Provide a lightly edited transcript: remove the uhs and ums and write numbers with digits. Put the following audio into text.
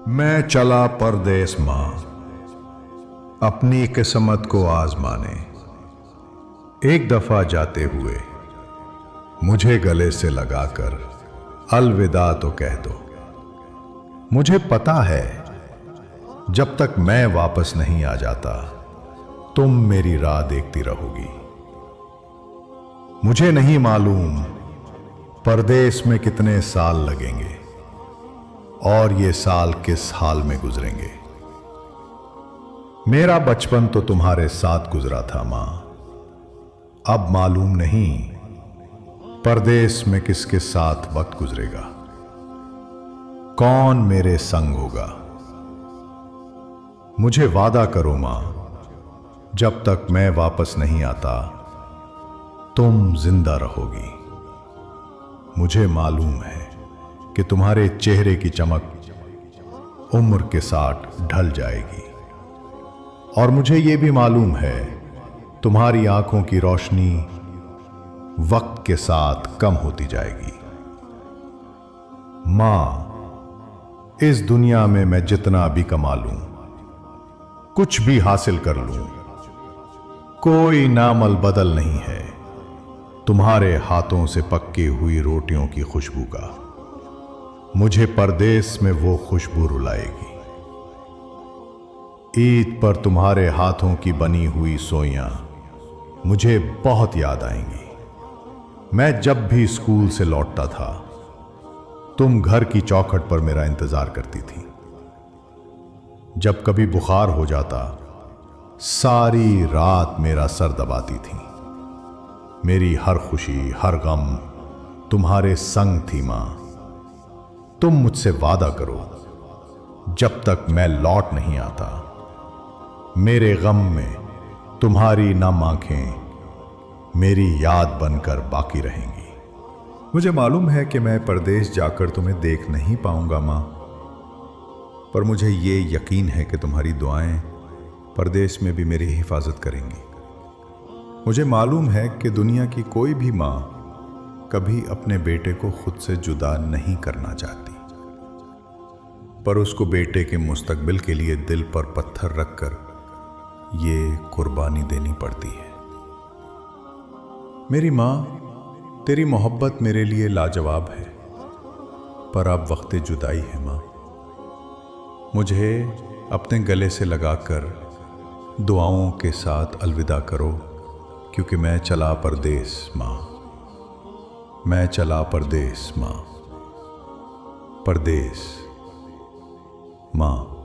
मैं चला परदेस माँ, अपनी किस्मत को आजमाने। एक दफा जाते हुए मुझे गले से लगाकर अलविदा तो कह दो। मुझे पता है जब तक मैं वापस नहीं आ जाता तुम मेरी राह देखती रहोगी। मुझे नहीं मालूम परदेस में कितने साल लगेंगे और ये साल किस हाल में गुजरेंगे। मेरा बचपन तो तुम्हारे साथ गुजरा था मां, अब मालूम नहीं परदेस में किसके साथ वक्त गुजरेगा, कौन मेरे संग होगा। मुझे वादा करो मां, जब तक मैं वापस नहीं आता तुम जिंदा रहोगी। मुझे मालूम है कि तुम्हारे चेहरे की चमक उम्र के साथ ढल जाएगी और मुझे यह भी मालूम है तुम्हारी आंखों की रोशनी वक्त के साथ कम होती जाएगी। मां, इस दुनिया में मैं जितना भी कमा लूं, कुछ भी हासिल कर लूं, कोई नामल बदल नहीं है तुम्हारे हाथों से पक्की हुई रोटियों की खुशबू का। मुझे परदेस में वो खुशबू रुलाएगी। ईद पर तुम्हारे हाथों की बनी हुई सोइयां मुझे बहुत याद आएंगी। मैं जब भी स्कूल से लौटता था तुम घर की चौखट पर मेरा इंतजार करती थी। जब कभी बुखार हो जाता सारी रात मेरा सर दबाती थी। मेरी हर खुशी हर गम तुम्हारे संग थी मां। तुम मुझसे वादा करो, जब तक मैं लौट नहीं आता मेरे गम में तुम्हारी नम आंखें मेरी याद बनकर बाकी रहेंगी। मुझे मालूम है कि मैं परदेश जाकर तुम्हें देख नहीं पाऊंगा मां, पर मुझे ये यकीन है कि तुम्हारी दुआएं परदेश में भी मेरी हिफाजत करेंगी। मुझे मालूम है कि दुनिया की कोई भी मां कभी अपने बेटे को खुद से जुदा नहीं करना चाहती, पर उसको बेटे के मुस्तकबिल के लिए दिल पर पत्थर रखकर ये कुर्बानी देनी पड़ती है। मेरी मां, तेरी मोहब्बत मेरे लिए लाजवाब है, पर अब वक्त जुदाई है मां। मुझे अपने गले से लगाकर दुआओं के साथ अलविदा करो, क्योंकि मैं चला परदेस मां। मैं चला परदेस मां, परदेस मां।